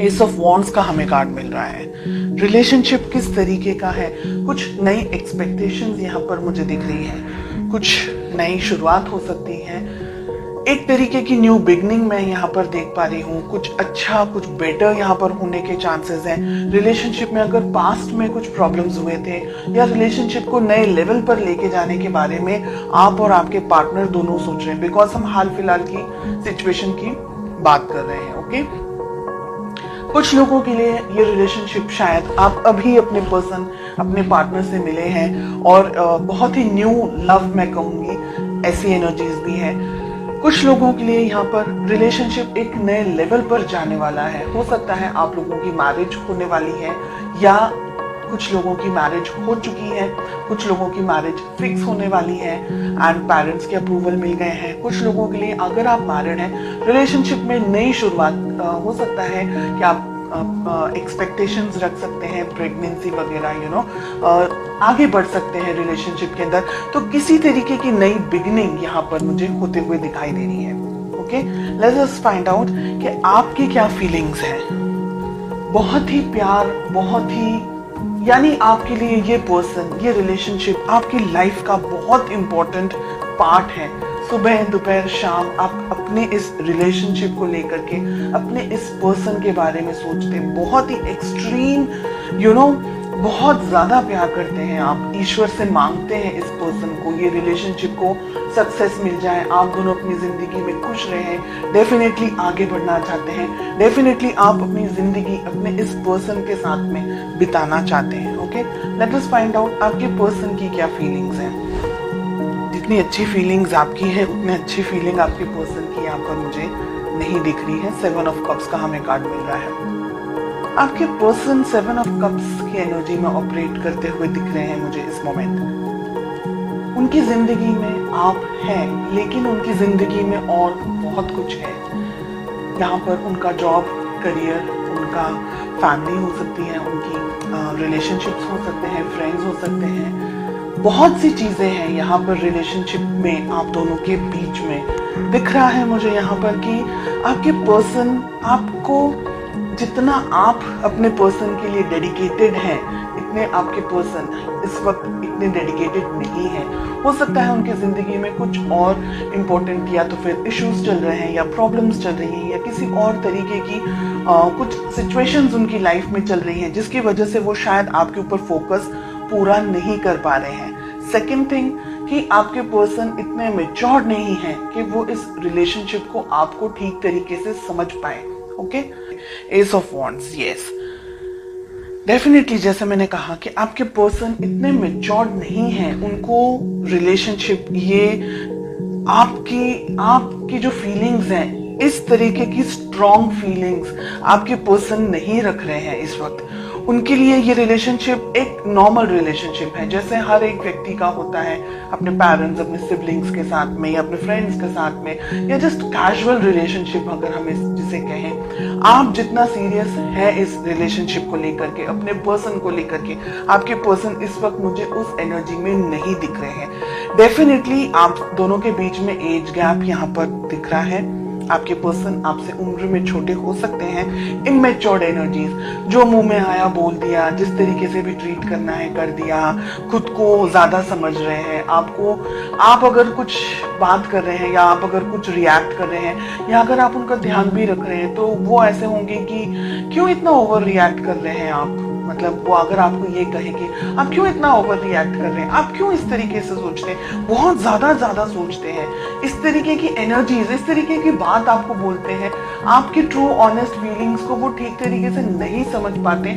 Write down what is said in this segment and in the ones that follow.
S of wands का हमें card मिल रहा है। रिलेशनशिप किस तरीके का है, कुछ नई एक्सपेक्टेशंस यहाँ पर मुझे दिख रही है, कुछ नई शुरुआत हो सकती है, एक तरीके की न्यू बिगनिंग मैं यहाँ पर देख पा रही हूँ, कुछ अच्छा कुछ बेटर यहाँ पर होने के चांसेस हैं। रिलेशनशिप में अगर पास्ट में कुछ प्रॉब्लम्स हुए थे या रिलेशनशिप को नए लेवल पर लेके जाने के बारे में आप और आपके पार्टनर दोनों सोच रहे हैं, बिकॉज हम हाल फिलहाल की सिचुएशन की बात कर रहे हैं। ओके, कुछ लोगों के लिए ये रिलेशनशिप शायद आप अभी अपने पर्सन अपने पार्टनर से मिले हैं और बहुत ही न्यू लव मैं कहूंगी, ऐसी एनर्जीज भी है। कुछ लोगों के लिए यहाँ पर रिलेशनशिप एक नए लेवल पर जाने वाला है। हो सकता है आप लोगों की मैरिज होने वाली है या कुछ लोगों की मैरिज हो चुकी है, कुछ लोगों की मैरिज फिक्स होने वाली है एंड पेरेंट्स के अप्रूवल मिल गए हैं। कुछ लोगों के लिए अगर आप मैरिड हैं, रिलेशनशिप में नई शुरुआत हो सकता है कि आप एक्सपेक्टेशंस रख सकते हैं, प्रेगनेंसी वगैरह आगे बढ़ सकते हैं रिलेशनशिप के अंदर। तो किसी तरीके की नई बिगिनिंग यहाँ पर मुझे होते हुए दिखाई दे रही है। Okay, let's us find out कि आपकी क्या फीलिंग्स हैं। बहुत ही प्यार, बहुत ही यानी आपके लिए ये पर्सन, ये रिलेशनशिप आपकी लाइफ का बहुत इंपॉर्टेंट पार्ट है। सुबह दोपहर शाम आप अपने इस रिलेशनशिप को लेकर के, अपने इस पर्सन के बारे में सोचते हैं, बहुत ही एक्सट्रीम बहुत ज्यादा प्यार करते हैं आप, ईश्वर से मांगते हैं इस पर्सन को, ये रिलेशनशिप को सक्सेस मिल जाए, आप दोनों अपनी जिंदगी में खुश रहें, डेफिनेटली आगे बढ़ना चाहते हैं, डेफिनेटली आप अपनी जिंदगी अपने इस पर्सन के साथ में बिताना चाहते हैं। Okay, late us find out आपके पर्सन की क्या फीलिंग्स हैं। जितनी अच्छी फीलिंग्स आपकी है उतनी अच्छी फीलिंग आपके पर्सन की यहाँ पर मुझे नहीं दिख रही है। 7 ऑफ कप्स का हमें कार्ड मिल रहा है। आपके पर्सन 7 ऑफ कप्स की एनर्जी में ऑपरेट करते हुए दिख रहे हैं मुझे इस मोमेंट। उनकी जिंदगी में आप हैं, लेकिन उनकी जिंदगी में और बहुत कुछ है। यहाँ पर उनका जॉब, करियर, उनका फैमिली हो सकती है, उनकी रिलेशनशिप्स हो सकते हैं, फ्रेंड्स हो सकते हैं, बहुत सी चीजें हैं यहाँ पर रिलेशनशिप में आप दोनों के बीच में। दिख रहा है मुझे यहाँ पर कि आपके पर्सन आपको, जितना आप अपने पर्सन के लिए डेडिकेटेड हैं, इतने आपके पर्सन इस वक्त इतने डेडिकेटेड नहीं है। हो सकता है उनकी जिंदगी में कुछ और इम्पोर्टेंट या तो फिर इश्यूज चल रहे हैं या प्रॉब्लम्स चल रही हैं या किसी और तरीके की कुछ सिचुएशंस उनकी लाइफ में चल रही हैं, जिसकी वजह से वो शायद आपके ऊपर फोकस पूरा नहीं कर पा रहे हैं। सेकेंड थिंग कि आपके पर्सन इतने मैच्योर नहीं है कि वो इस रिलेशनशिप को आपको ठीक तरीके से समझ पाए। Okay, S of wands, yes, definitely जैसे मैंने कहा कि आपके पर्सन इतने मैच्योर्ड नहीं हैं, उनको रिलेशनशिप, ये आपकी जो फीलिंग्स हैं, इस तरीके की स्ट्रॉन्ग फीलिंग्स आपके पर्सन नहीं रख रहे हैं इस वक्त। उनके लिए ये रिलेशनशिप एक नॉर्मल रिलेशनशिप है, जैसे हर एक व्यक्ति का होता है अपने पेरेंट्स, अपने सिबलिंग्स के साथ में या अपने फ्रेंड्स के साथ में, या जस्ट कैजुअल रिलेशनशिप अगर हम जिसे कहें। आप जितना सीरियस है इस रिलेशनशिप को लेकर के, अपने पर्सन को लेकर के, आपके पर्सन इस वक्त मुझे उस एनर्जी में नहीं दिख रहे हैं। डेफिनेटली आप दोनों के बीच में एज गैप यहाँ पर दिख रहा है। आपके पर्सन आपसे उम्र में छोटे हो सकते हैं। इमैच्योर्ड एनर्जीज, जो मुंह में आया बोल दिया, जिस तरीके से भी ट्रीट करना है कर दिया, खुद को ज्यादा समझ रहे हैं। आप अगर कुछ बात कर रहे हैं या आप अगर कुछ रिएक्ट कर रहे हैं या अगर आप उनका ध्यान भी रख रहे हैं तो वो ऐसे होंगे कि क्यों इतना ओवर रिएक्ट कर रहे हैं आप। मतलब वो अगर आपको ये कहे कि आप क्यों इतना ओवर रिएक्ट कर रहे हैं, आप क्यों इस तरीके से सोचते हैं, बहुत ज्यादा सोचते हैं, इस तरीके की एनर्जीज, इस तरीके की बात आपको बोलते हैं, आपकी ट्रू ऑनेस्ट फीलिंग्स को वो ठीक तरीके से नहीं समझ पाते,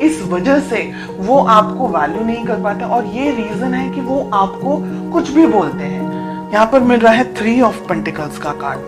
इस वजह से वो आपको वैल्यू नहीं कर पाते और ये रीजन है कि वो आपको कुछ भी बोलते हैं। यहाँ पर मिल रहा है 3 ऑफ पेंटिकल्स का कार्ड।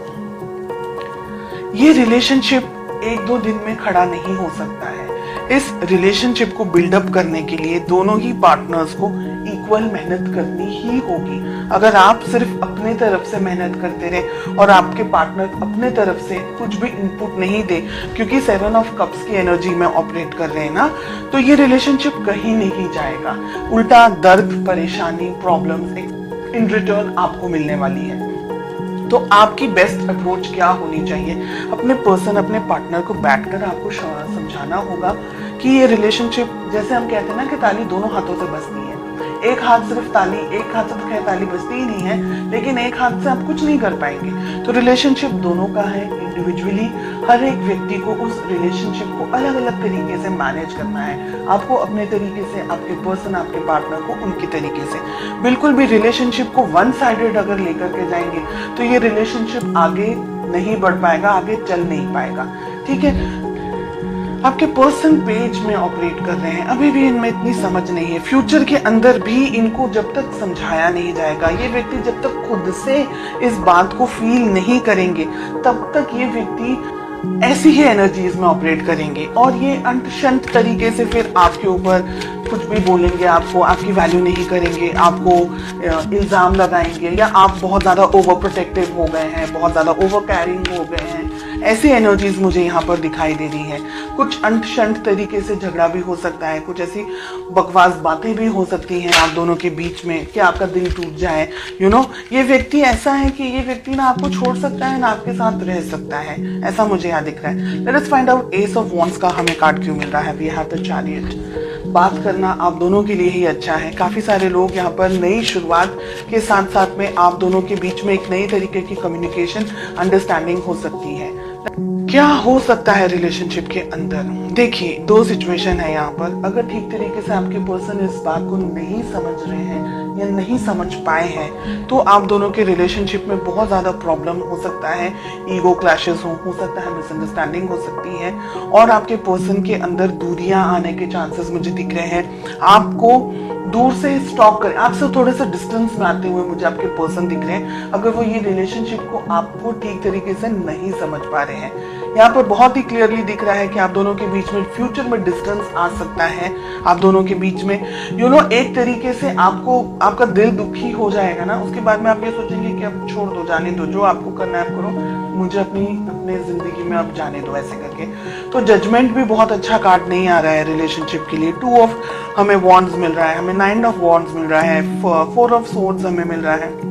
ये रिलेशनशिप 1-2 दिन में खड़ा नहीं हो सकता है। इस रिलेशनशिप को बिल्डअप करने के लिए दोनों ही पार्टनर्स को इक्वल मेहनत करनी ही होगी। अगर आप सिर्फ अपने तरफ से मेहनत करते रहे और आपके पार्टनर अपने तरफ से कुछ भी इनपुट नहीं दे, क्योंकि 7 ऑफ कप्स की एनर्जी में ऑपरेट कर रहे हैं ना, तो ये रिलेशनशिप कहीं नहीं जाएगा। उल्टा दर्द, परेशानी, प्रॉब्लम्स इन रिटर्न आपको मिलने वाली है। तो आपकी बेस्ट अप्रोच क्या होनी चाहिए? अपने पर्सन, अपने पार्टनर को बैठकर आपको समझाना होगा कि ये रिलेशनशिप, जैसे हम कहते हैं ना कि ताली दोनों हाथों से बजती है। एक हाथ सिर्फ ताली, एक हाथ से तो खैर ताली बजती ही नहीं है, लेकिन एक हाथ से आप कुछ नहीं कर पाएंगे। तो रिलेशनशिप दोनों का है। इंडिविजुअली हर एक व्यक्ति को उस रिलेशनशिप को अलग अलग तरीके से मैनेज करना है। आपको अपने तरीके से, आपके पर्सन, आपके पार्टनर को उनके तरीके से। बिल्कुल भी रिलेशनशिप को वन साइडेड अगर लेकर के जाएंगे तो ये रिलेशनशिप आगे नहीं बढ़ पाएगा, आगे चल नहीं पाएगा। ठीक है, आपके पर्सन पेज में ऑपरेट कर रहे हैं, अभी भी इनमें इतनी समझ नहीं है। फ्यूचर के अंदर भी इनको जब तक समझाया नहीं जाएगा, ये व्यक्ति जब तक खुद से इस बात को फील नहीं करेंगे, तब तक ये व्यक्ति ऐसी ही एनर्जीज में ऑपरेट करेंगे और ये अंतशंत तरीके से फिर आपके ऊपर कुछ भी बोलेंगे, आपको, आपकी वैल्यू नहीं करेंगे, आपको इल्जाम लगाएंगे, या आप बहुत ज्यादा ओवर प्रोटेक्टिव हो गए हैं, बहुत ज्यादा ओवर कैरिंग हो गए हैं। ऐसी एनर्जीज मुझे यहाँ पर दिखाई दे रही है। कुछ अंतशंत तरीके से झगड़ा भी हो सकता है, कुछ ऐसी बकवास बातें भी हो सकती हैं आप दोनों के बीच में कि आपका दिल टूट जाए। ये व्यक्ति ऐसा है कि ये व्यक्ति ना आपको छोड़ सकता है ना आपके साथ रह सकता है, ऐसा मुझे यहाँ दिख रहा है। Let us find out ace of wands का हमें कार्ड क्यों मिल रहा है। We have the chariot. बात करना आप दोनों के लिए ही अच्छा है। काफी सारे लोग यहाँ पर नई शुरुआत के साथ साथ में आप दोनों के बीच में एक नई तरीके की कम्युनिकेशन, अंडरस्टैंडिंग हो सकती है। क्या हो सकता है रिलेशनशिप के अंदर? देखिए, दो सिचुएशन है यहाँ पर। अगर ठीक तरीके से आपके पर्सन इस बात को नहीं समझ रहे हैं या नहीं समझ पाए हैं, तो आप दोनों के रिलेशनशिप में बहुत ज्यादा प्रॉब्लम हो सकता है। ईगो क्लैशेस हो सकता है, मिसअंडरस्टैंडिंग हो सकती है और आपके पर्सन के अंदर दूरियां आने के चांसेस मुझे दिख रहे हैं। आपको दूर से स्टॉप करें, आपसे थोड़े से डिस्टेंस में आते हुए मुझे आपके पर्सन दिख रहे हैं, अगर वो ये रिलेशनशिप को आपको ठीक तरीके से नहीं समझ पा रहे हैं। यहाँ पर बहुत ही क्लियरली दिख रहा है कि आप दोनों के बीच में फ्यूचर में डिस्टेंस आ सकता है। आप दोनों के बीच में एक तरीके से आपको, आपका दिल दुखी हो जाएगा ना, उसके बाद में आप ये सोचेंगे कि अब छोड़ दो, जाने दो, जो आपको करना है आप करो, मुझे अपने जिंदगी में अब जाने दो, ऐसे करके। तो जजमेंट भी बहुत अच्छा कार्ड नहीं आ रहा है रिलेशनशिप के लिए। 2 ऑफ हमें वॉन्ड्स मिल रहा है, हमें 9 ऑफ वॉन्ड्स मिल रहा है, 4 ऑफ सोर्ड्स हमें मिल रहा है।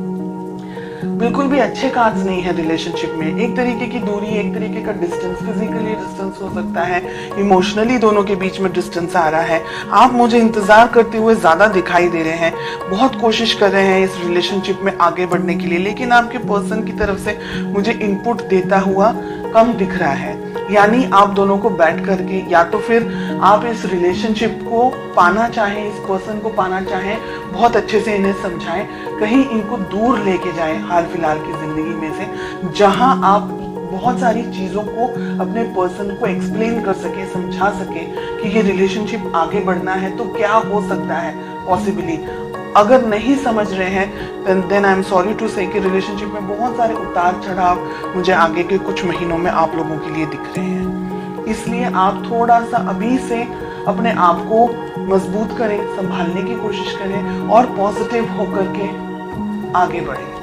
बिल्कुल भी अच्छे कार्ड्स नहीं है रिलेशनशिप में। एक तरीके की दूरी, एक तरीके का डिस्टेंस, फिजिकली डिस्टेंस हो सकता है, इमोशनली दोनों के बीच में डिस्टेंस आ रहा है। आप मुझे इंतजार करते हुए ज्यादा दिखाई दे रहे हैं, बहुत कोशिश कर रहे हैं इस रिलेशनशिप में आगे बढ़ने के लिए, लेकिन आपके पर्सन की तरफ से मुझे इनपुट देता हुआ कम दिख रहा है। यानी आप दोनों को बैठ करके, या तो फिर आप इस रिलेशनशिप को पाना चाहें, इस पर्सन को पाना चाहें, बहुत अच्छे से इन्हें समझाएं, कहीं इनको दूर लेके जाएं हाल फिलहाल की जिंदगी में से, जहां आप बहुत सारी चीजों को अपने पर्सन को एक्सप्लेन कर सके, समझा सके कि ये रिलेशनशिप आगे बढ़ना है तो क्या हो सकता है पॉसिबली। अगर नहीं समझ रहे हैं then I am sorry to say कि रिलेशनशिप में बहुत सारे उतार चढ़ाव मुझे आगे के कुछ महीनों में आप लोगों के लिए दिख रहे हैं। इसलिए आप थोड़ा सा अभी से अपने आप को मजबूत करें, संभालने की कोशिश करें और पॉजिटिव होकर के आगे बढ़ें।